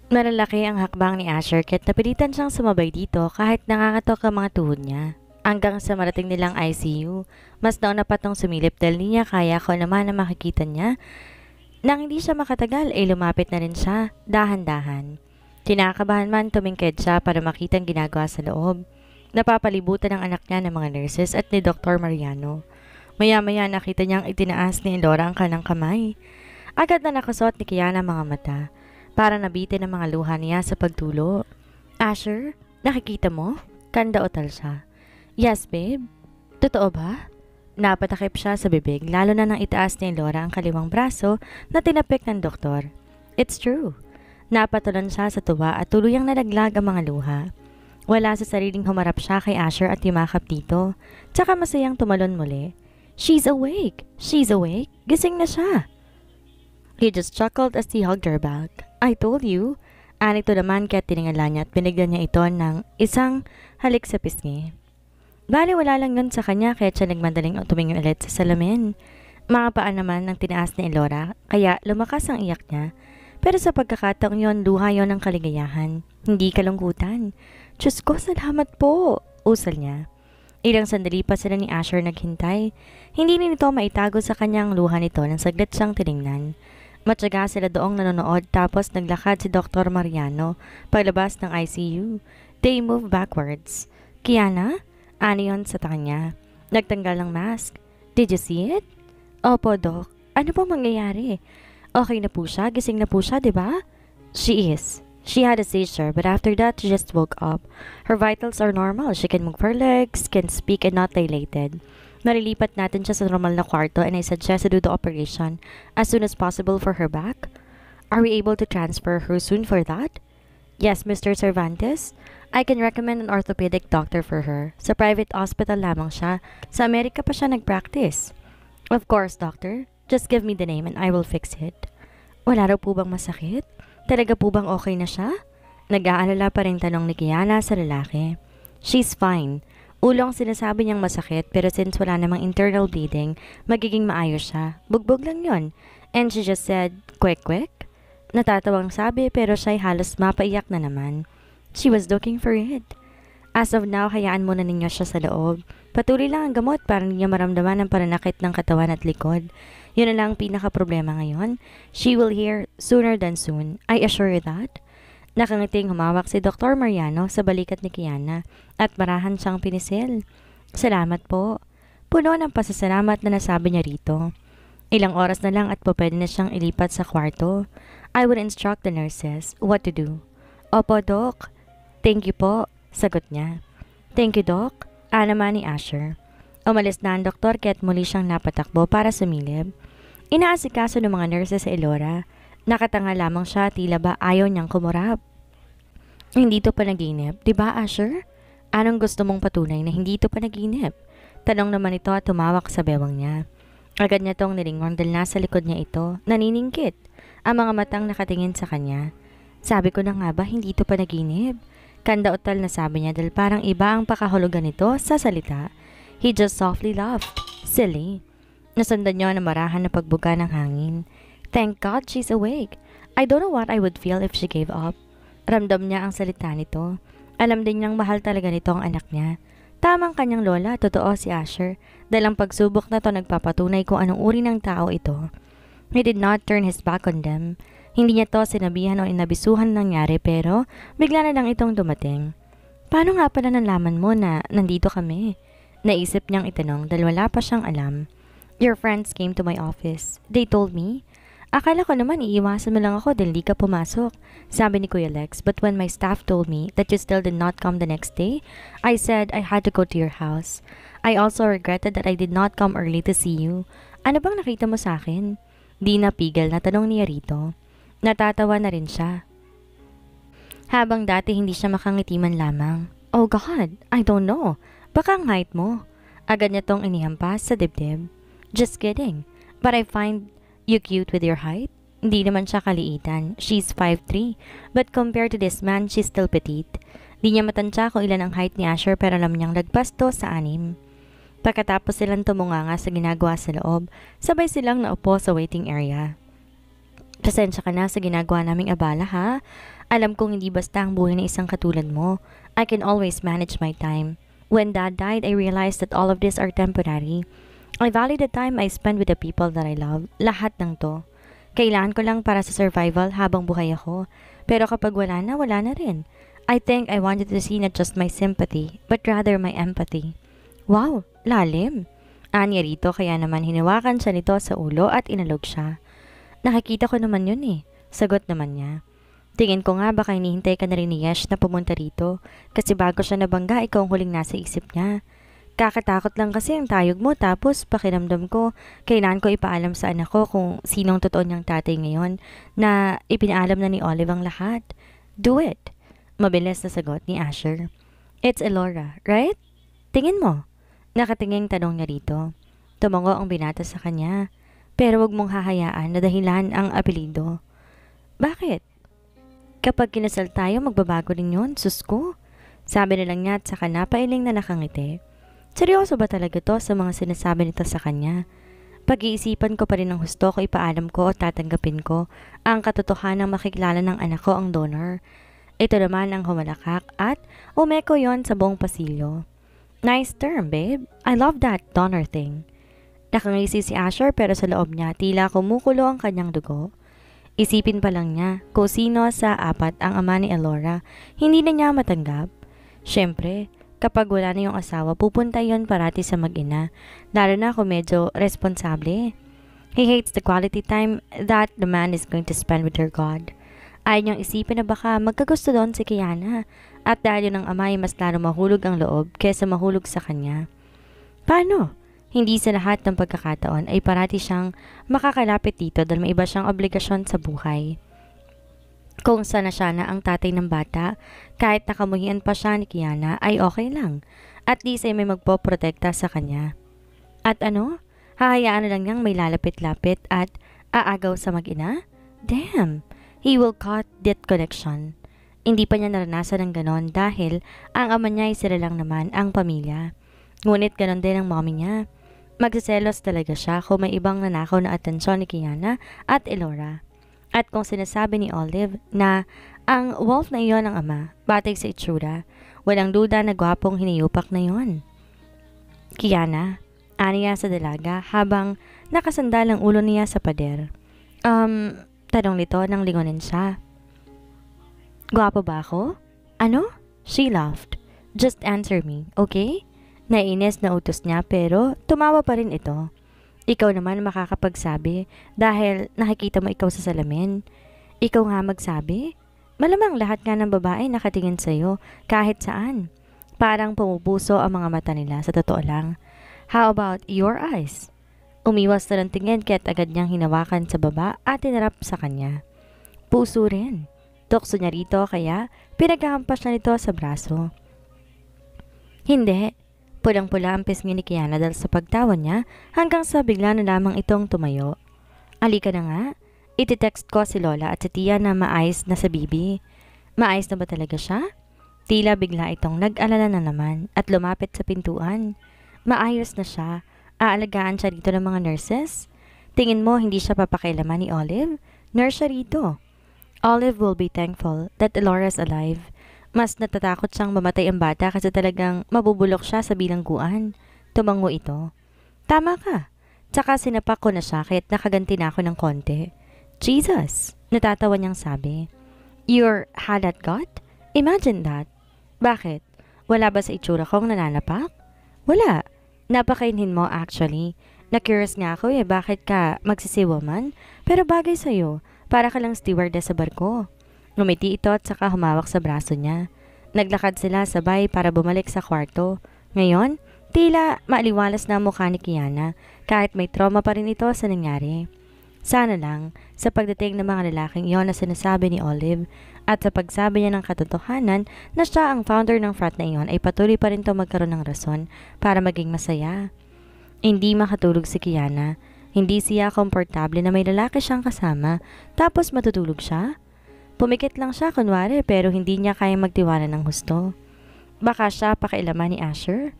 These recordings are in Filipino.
Malalaki ang hakbang ni Asher kahit napilitan siyang sumabay dito kahit nangangatok ang mga tuhod niya. Hanggang sa marating nilang ICU, mas nauna pa tong sumilip dahil niya kaya ko naman na makikita niya. Nang hindi siya makatagal ay lumapit na rin siya, dahan-dahan. Kinakabahan man tumingkad siya para makita ang ginagawa sa loob. Napapalibutan ang anak niya ng mga nurses at ni Dr. Mariano. Maya-maya nakita niyang itinaas ni Elora ang kanang kamay. Agad na nakasuot ni Kiana ang mga mata para nabitin ang mga luha niya sa pagtulo. Asher, nakikita mo? Kanda-otal siya. Yes, babe. Totoo ba? Napatakip siya sa bibig lalo na nang itaas ni Elora ang kaliwang braso na tinapik ng doktor. It's true. Napatulan siya sa tuwa at tuluyang nalaglag ang mga luha. Wala sa sariling humarap siya kay Asher at yumakap dito. Tsaka masayang tumalon muli. She's awake! She's awake! Gising na siya! He just chuckled as he hugged her back. I told you. Anito naman kaya tiningala niya at binigyan niya ito ng isang halik sa pisngi. Bali wala lang yun sa kanya kaya siya nagmadaling tumingin ulit sa salamin. Mga paa naman ng tinaas ni Elora kaya lumakas ang iyak niya. Pero sa pagkakataong yon, luha yon ng kaligayahan, hindi kalungkutan. Diyos ko, salamat po, usal niya. Ilang sandali pa sila ni Asher naghintay. Hindi nito maitago sa kanyang luha nito nang saglit siyang tiningnan. Matyaga sila doong nanonood tapos naglakad si Dr. Mariano paglabas ng ICU. They moved backwards. Kiana? Ano yun sa kanya? Nagtanggal ng mask. Did you see it? Opo, Doc. Ano po mangyayari? Okay na po siya? Gising na po siya, di ba? She is. She had a seizure, but after that, she just woke up. Her vitals are normal. She can move her legs, can speak, and not dilated. Malilipat natin siya sa normal na kwarto and I suggest to do the operation as soon as possible for her back. Are we able to transfer her soon for that? Yes, Mr. Cervantes. I can recommend an orthopedic doctor for her. Sa private hospital lamang siya. Sa Amerika pa siya nag-practice. Of course, doctor. Just give me the name and I will fix it. Wala raw po bang masakit? Talaga po bang okay na siya? Nag-aalala pa rin tanong ni Kiana sa lalaki. She's fine. Ulong sinasabi niyang masakit pero since wala namang internal bleeding, magiging maayos siya. Bugbog lang yon. And she just said, quick. Natatawang sabi pero siya'y halos mapaiyak na naman. She was looking for it. As of now, hayaan muna ninyo siya sa loob. Patuloy lang ang gamot para hindi niya maramdaman ang pananakit ng katawan at likod. Yun na lang ang pinaka-problema ngayon. She will hear sooner than soon. I assure you that. Nakangiting humawak si Dr. Mariano sa balikat ni Kiana at marahan siyang pinisil. Salamat po. Puno ng pasasalamat na nasabi niya rito. Ilang oras na lang at pwede na siyang ilipat sa kwarto. I would instruct the nurses what to do. Opo, Doc. Thank you po, sagot niya. Thank you, Doc. Naman ni Asher. Umalis na ang doktor kaya't muli siyang napatakbo para sumilip. Inaasikaso ng mga nurses sa Elora. Nakatanga lamang siya tila ba ayaw niyang kumurap. Hindi to panaginip, di ba Asher? Anong gusto mong patunay na hindi to panaginip? Tanong naman ito at tumawak sa bewang niya. Agad niya tong nilingwang dahil nasa likod niya ito, naniningkit. Ang mga matang nakatingin sa kanya. Sabi ko na nga ba hindi to panaginip? Kanda-otal na sabi niya dahil parang iba ang pakahulugan nito sa salita. He just softly laughed. Silly. Nasundan niyo na marahan na pagbuga ng hangin. Thank God she's awake. I don't know what I would feel if she gave up. Ramdam niya ang salita nito. Alam din niyang mahal talaga nito ang anak niya. Tamang kanyang lola, totoo si Asher. Dahil ang pagsubok na to nagpapatunay kung anong uri ng tao ito. He did not turn his back on them. Hindi niya to sinabihan o inabisuhan nangyari pero bigla na lang itong dumating. Paano nga pala nalaman mo na nandito kami? Naisip niyang itanong dahil wala pa siyang alam. Your friends came to my office. They told me. Akala ko naman iiwasan mo lang ako dahil di ka pumasok. Sabi ni Kuya Lex, but when my staff told me that you still did not come the next day, I said I had to go to your house. I also regretted that I did not come early to see you. Ano bang nakita mo sa akin? Di napigil na tanong niya rito. Natatawa na rin siya. Habang dati hindi siya makangiti man lamang. Oh God, I don't know. Baka ang height mo. Agad niya tong inihampas sa dibdib. Just kidding. But I find you cute with your height. Hindi naman siya kaliitan. She's 5'3". But compared to this man, she's still petite. Di niya matansya kung ilan ang height ni Asher pero alam niyang lagpas to sa 6. Pagkatapos silang tumunganga sa ginagawa sa loob, sabay silang naupo sa waiting area. Pasensya ka na sa ginagawa naming abala ha. Alam kong hindi basta ang buhay ng isang katulad mo. I can always manage my time. When Dad died, I realized that all of these are temporary. I value the time I spend with the people that I love. Lahat ng to. Kailangan ko lang para sa survival habang buhay ako. Pero kapag wala na rin. I think I wanted to see not just my sympathy, but rather my empathy. Wow, lalim. Anya rito kaya naman hinawakan siya nito sa ulo at inalog siya. Nakikita ko naman yun eh. Sagot naman niya. Tingin ko nga baka hinihintay ka na rin ni Yesh na pumunta rito kasi bago siya nabangga ikaw ang huling nasa isip niya. Kakatakot lang kasi ang tayog mo tapos pakiramdam ko kailangan ko ipaalam sa anak ko kung sinong totoo niyang tatay ngayon na ipinaalam na ni Olive ang lahat. Do it. Mabilis na sagot ni Asher. It's Elora, right? Tingin mo. Nakatinging tanong niya rito. Tumango ang binata sa kanya. Pero wag mong hahayaan na dahilan ang apelido. Bakit? Kapag kinasal tayo, magbabago rin yun, sus ko. Sabi na lang niya at saka napailing na nakangiti. Seryoso ba talaga to sa mga sinasabi nito sa kanya? Pag-iisipan ko pa rin ang husto ko ipaalam ko o tatanggapin ko ang katotohanang makikilala ng anak ko ang donor. Ito naman ang humalakak at umeko yon sa buong pasilyo. Nice term, babe. I love that donor thing. Nakangisi si Asher pero sa loob niya tila kumukulo ang kanyang dugo. Isipin pa lang niya kung sino sa apat ang ama ni Elora, hindi na niya matanggap. Siyempre, kapag wala na yung asawa, pupunta yon parati sa mag-ina, lalo na kung medyo responsable. He hates the quality time that the man is going to spend with her God. Ayaw niyang isipin na baka magkagusto doon si Kiana at dahil yun ang ama ay mas lalo mahulog ang loob kesa mahulog sa kanya. Paano? Hindi sa lahat ng pagkakataon ay parati siyang makakalapit dito dahil may iba siyang obligasyon sa buhay. Kung sana siya na ang tatay ng bata, kahit nakamuhian pa siya ni Kiana ay okay lang. At least ay may magpoprotekta sa kanya. At ano? Hahayaan na lang niyang may lalapit-lapit at aagaw sa mag-ina? Damn! He will cut that connection. Hindi pa niya naranasan ng ganon dahil ang ama niya ay sila lang naman ang pamilya. Ngunit ganon din ang mommy niya. Magsiselos talaga siya kung may ibang nanakaw na atensyon ni Kiana at Elora. At kung sinasabi ni Olive na ang wolf na iyon ang ama, batay sa itsura, walang duda na gwapong hiniyupak na iyon. Kiana, aniya sa dalaga habang nakasandal ang ulo niya sa pader. Tanong nito nang lingonin siya. Gwapo ba ako? Ano? She laughed. Just answer me, okay? Nainis na utos niya pero tumawa pa rin ito. Ikaw naman makakapagsabi dahil nakikita mo ikaw sa salamin. Ikaw nga magsabi? Malamang lahat nga ng babae nakatingin sa'yo kahit saan. Parang pumupuso ang mga mata nila sa totoo lang. How about your eyes? Umiwas na ng tingin kaya't agad niyang hinawakan sa baba at tinarap sa kanya. Puso rin. Tukso niya rito kaya pinaghahampas niya nito sa braso. Hindi. Pulang-pula ang pisngi ni Kiana dahil sa pagtawan niya hanggang sa bigla na lamang itong tumayo. Alika na nga. Iti-text ko si Lola at si Tia na maayos na sa bibi. Maayos na ba talaga siya? Tila bigla itong nag-alala na naman at lumapit sa pintuan. Maayos na siya. Aalagaan siya rito ng mga nurses? Tingin mo hindi siya papakailaman ni Olive? Nurse siya rito. Olive will be thankful that Elora's alive. Mas natatakot siyang mamatay ang bata kasi talagang mabubulok siya sa bilangguan. Tumango ito. Tama ka. Tsaka sinapak ko na siya kaya't nakaganti na ako ng konti. Jesus! Natatawa niyang sabi. You're had that gut? Imagine that. Bakit? Wala ba sa itsura kong nananapak? Wala. Napakainhin mo actually. Na-curious nga ako bakit ka magsisiwa man? Pero bagay sa'yo. Para ka lang stewardess sa barko. Ngumiti ito at saka humawak sa braso niya. Naglakad sila sabay para bumalik sa kwarto. Ngayon, tila maaliwalas na ang mukha ni Kiana kahit may trauma pa rin ito sa nangyari. Sana lang, sa pagdating ng mga lalaking iyon na sinasabi ni Olive at sa pagsabi niya ng katotohanan na siya ang founder ng frat na iyon ay patuloy pa rin ito magkaroon ng rason para maging masaya. Hindi makatulog si Kiana. Hindi siya komportable na may lalaki siyang kasama tapos matutulog siya. Pumikit lang siya kunwari pero hindi niya kayang magtiwala ng husto. Baka siya pakailaman ni Asher?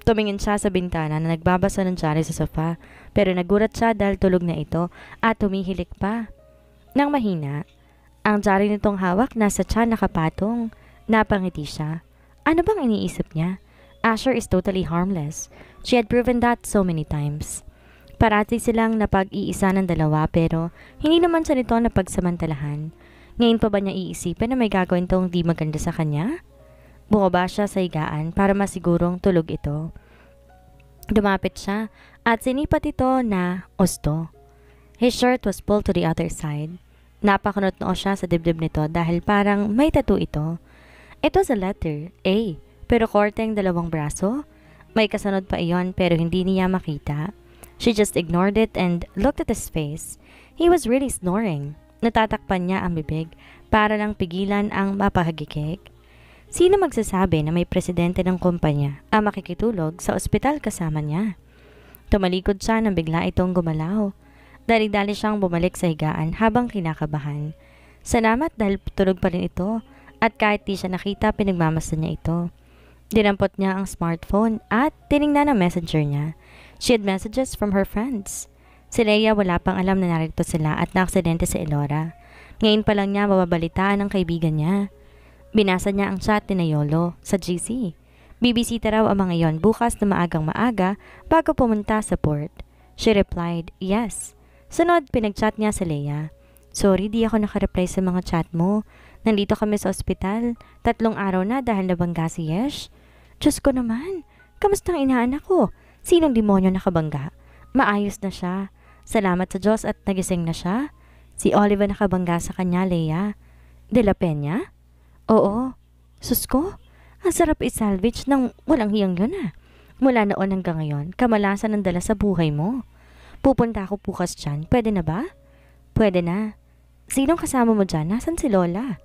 Tumingin siya sa bintana na nagbabasa ng dyaryo sa sofa pero nagulat siya dahil tulog na ito at humihilik pa. Nang mahina, Ang diary nitong hawak nasa tiyan nakapatong. Napangiti siya. Ano bang iniisip niya? Asher is totally harmless. She had proven that so many times. Parati silang napag-iisa ng dalawa pero hindi naman siya nito napagsamantalahan. Ngayon pa ba niya iisipin na may gagawin tong di maganda sa kanya? Bumaba siya sa higaan para masigurong tulog ito. Dumapit siya at sinipat ito na osto. His shirt was pulled to the other side. Napakunot noo siya sa dibdib nito dahil parang may tattoo ito. It was a letter, A, pero korteng dalawang braso. May kasunod pa iyon pero hindi niya makita. She just ignored it and looked at his face. He was really snoring. Natatakpan niya ang bibig para lang pigilan ang mapahagikik. Sino magsasabi na may presidente ng kumpanya ang makikitulog sa ospital kasama niya? Tumalikod siya nang bigla itong gumalaw. Dali-dali siyang bumalik sa higaan habang kinakabahan. Salamat dahil tulog pa rin ito at kahit di siya nakita pinagmamasdan niya ito. Dinampot niya ang smartphone at tiningnan ang messenger niya. She had messages from her friends. Si Leia wala pang alam na narito sila at naaksidente si Elora. Ngayon pa lang niya mababalitaan ang kaibigan niya. Binasa niya ang chat ni Yolo sa GC. Bibisita raw ang mga yon bukas na maagang maaga bago pumunta sa port. She replied, yes. Sunod, pinag-chat niya si Leia. Sorry, di ako nakareply sa mga chat mo. Nandito kami sa ospital. 3 araw na dahil nabangga si Yesh. Diyos ko naman, kamusta ang inaanak ko? Sinong demonyo nakabangga? Maayos na siya. Salamat sa Diyos at nagising na siya. Si Oliver nakabangga sa kanya, Leia. De la Peña? Oo. Sus ko, ang sarap i-salvage ng walang hiyang yun ah. Mula noon hanggang ngayon, kamalasan ang dala sa buhay mo. Pupunta ako bukas dyan. Pwede na ba? Pwede na. Sinong kasama mo dyan? Nasaan si Lola?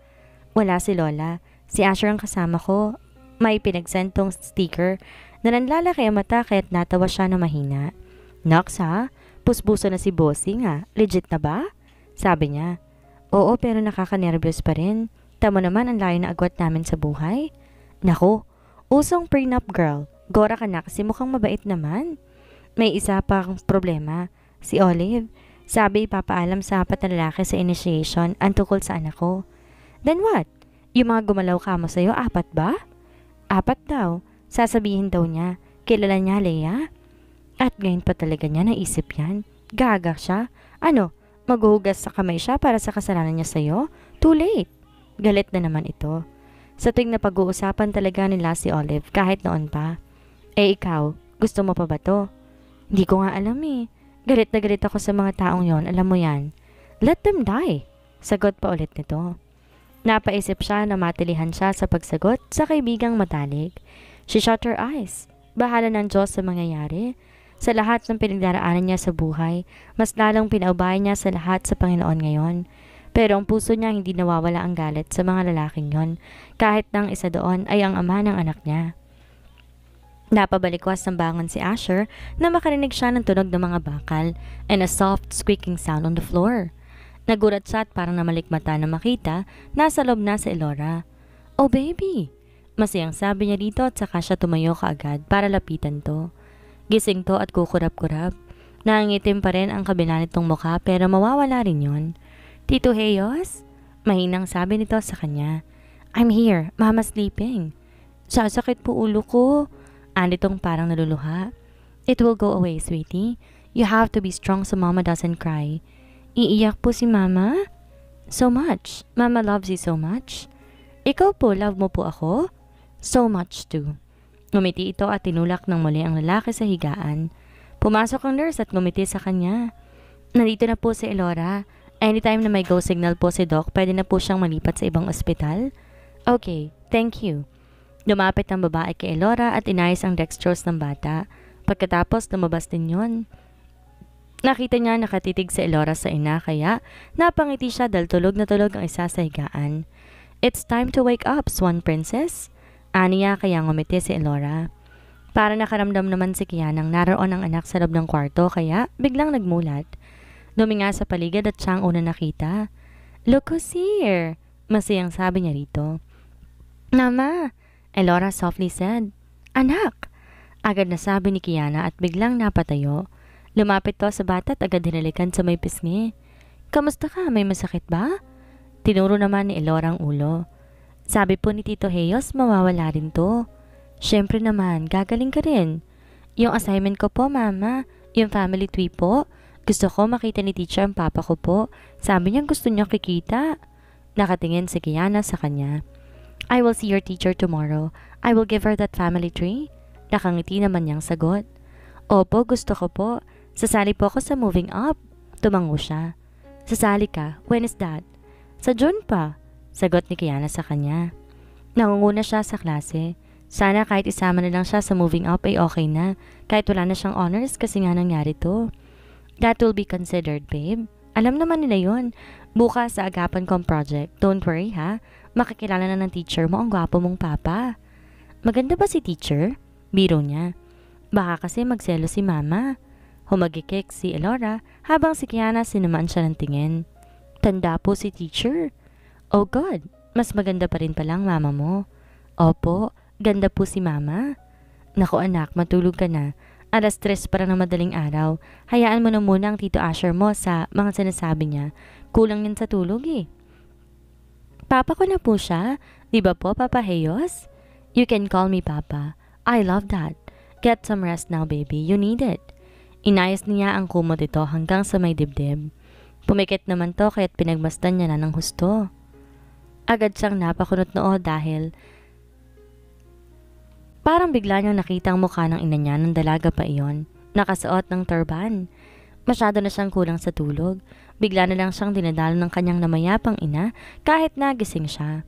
Wala si Lola. Si Asher ang kasama ko. May pinagsentong sticker na nanlalaki ang mata kaya't natawa siya na mahina. Nox ha? Pusbuso na si Bossing ha? Legit na ba? Sabi niya. Oo pero nakaka-nervyos pa rin. Tamo naman ang layo na agwat namin sa buhay. Nako, usong prenup girl. Gora ka na kasi mukhang mabait naman. May isa pang problema. Si Olive. Sabi ipapaalam sa 4 na lalaki sa initiation ang tungkol sa anak ko. Then what? Yung mga gumalaw kamo sa'yo, 4 ba? 4 daw. Sasabihin daw niya. Kilala niya, Leia? At ngayon pa talaga niya naisip yan. Gaga siya. Ano? Maghuhugas sa kamay siya para sa kasalanan niya sa'yo? Too late. Galit na naman ito. Sa tuwing na pag-uusapan talaga nila si Olive kahit noon pa. Eh ikaw, gusto mo pa ba to? Hindi ko nga alam eh. Galit na galit ako sa mga taong yon, alam mo yan. Let them die. Sagot pa ulit nito. Napaisip siya na matilihan siya sa pagsagot sa kaibigang matalik. She shut her eyes. Bahala ng Diyos sa mangyayari. Sa lahat ng pinagdaraanan niya sa buhay, mas lalong pinaubayan niya sa lahat sa Panginoon ngayon. Pero ang puso niya hindi nawawala ang galit sa mga lalaking yon, kahit nang isa doon ay ang ama ng anak niya. Napabalikwas ng bangon si Asher na makarinig siya ng tunog ng mga bakal and a soft squeaking sound on the floor. Nagulat siya at parang namalikmata na makita nasa loob na si Elora. Oh baby! Masayang sabi niya dito at saka siya tumayo kaagad para lapitan to. Gising to at kukurap-kurap. Nangitim pa rin ang kabila nitong mukha pero mawawala rin yon. Tito Heyos? Mahinang sabi nito sa kanya. I'm here, mama sleeping. Sasakit po ulo ko. Anitong parang naluluha. It will go away, sweetie. You have to be strong so mama doesn't cry. Iiyak po si mama? So much. Mama loves you so much. Ikaw po, love mo po ako? So much too. Ngumiti ito at tinulak ng muli ang lalaki sa higaan. Pumasok ang nurse at ngumiti sa kanya. Nandito na po si Elora. Anytime na may go signal po si Doc, pwede na po siyang malipat sa ibang ospital? Okay, thank you. Lumapit ang babae kay Elora at inayos ang dextrose ng bata. Pagkatapos, lumabas din yun. Nakita niya nakatitig si Elora sa ina kaya napangiti siya dahil tulog na tulog ang isa sa higaan. It's time to wake up, Swan Princess. Aniya kaya ngumiti si Elora. Para nakaramdam naman si Kianang naroon ang anak sa loob ng kwarto kaya biglang nagmulat. Duminga sa paligid at siyang una nakita. Look who's here! Masayang sabi niya rito. Mama! Elora softly said. Anak! Agad na sabi ni Kiana at biglang napatayo. Lumapit to sa bata at agad hinalikan sa may pisngi. Kamusta ka? May masakit ba? Tinuro naman ni Elora ang ulo. Sabi po ni Tito Heyos, mawawala rin to. Siyempre naman, gagaling ka rin. Yung assignment ko po, mama. Yung family tree po. Gusto ko makita ni teacher ang papa ko po. Sabi niya gusto niya kikita. Nakatingin si Kiana sa kanya. I will see your teacher tomorrow. I will give her that family tree. Nakangiti naman niyang sagot. Opo, gusto ko po. Sasali po ako sa moving up. Tumango siya. Sasali ka? When is that? Sa June pa. Sagot ni Kiana sa kanya. Nangunguna siya sa klase. Sana kahit isama na lang siya sa moving up ay okay na. Kahit wala na siyang honors kasi nga nangyari to. That will be considered, babe. Alam naman nila yon. Bukas sa agapan kong project. Don't worry ha. Makikilala na ng teacher mo ang gwapo mong papa. Maganda ba si teacher? Biro niya. Baka kasi magselo si mama. Humagikik si Elora habang si Kiana sinumaan siya ng tingin. Tanda po si teacher. Oh God, mas maganda pa rin palang mama mo. Opo, ganda po si mama. Naku anak, matulog ka na. 3:00 pa lang ng madaling araw. Hayaan mo na muna ang Tito Asher mo sa mga sinasabi niya. Kulang yan sa tulog eh. Papa ko na po siya. Di ba po, Papa Heyos? You can call me Papa. I love that. Get some rest now, baby. You need it. Inayos niya ang kumot ito hanggang sa may dibdib. Pumikit naman to kaya't pinagmasdan niya na ng husto. Agad siyang napakunot noo dahil parang bigla niyang nakita ang mukha ng ina niya ng dalaga pa iyon. Nakasuot ng turban. Masyado na siyang kulang sa tulog. Bigla na lang siyang dinadalo ng kanyang namayapang ina kahit nagising siya.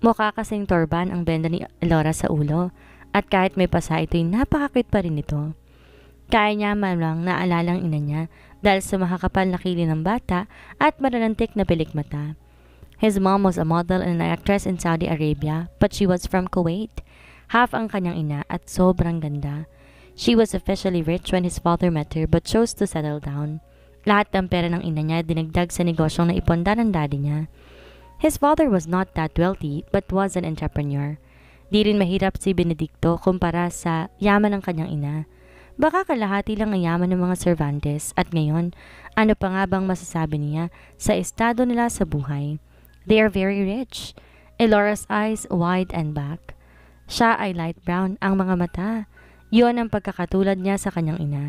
Mukha kasing turban ang benda ni Elora sa ulo at kahit may pasa ito'y napakakit pa rin ito. Kaya niya man lang naalala ang ina niya dahil sa makakapal na kilay ng bata at maranantik na pilik mata. His mom was a model and an actress in Saudi Arabia but she was from Kuwait. Half ang kanyang ina at sobrang ganda. She was officially rich when his father met her but chose to settle down. Lahat ng pera ng ina niya dinagdag sa negosyong naiponda ng daddy niya. His father was not that wealthy but was an entrepreneur. Di rin mahirap si Benedicto kumpara sa yaman ng kanyang ina. Baka kalahati lang ang yaman ng mga Cervantes at ngayon, ano pa nga bang masasabi niya sa estado nila sa buhay? They are very rich. Elora's eyes wide and back. Siya ay light brown ang mga mata. Yun ang pagkakatulad niya sa kanyang ina.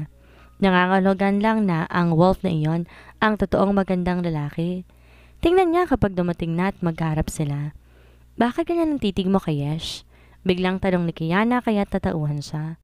Nangangalogan lang na ang wolf na iyon ang totoong magandang lalaki. Tingnan niya kapag dumating na at magharap sila. Bakit ganyan ang titig mo kay Yesh? Biglang tanong ni Kiana kaya tatauhan siya.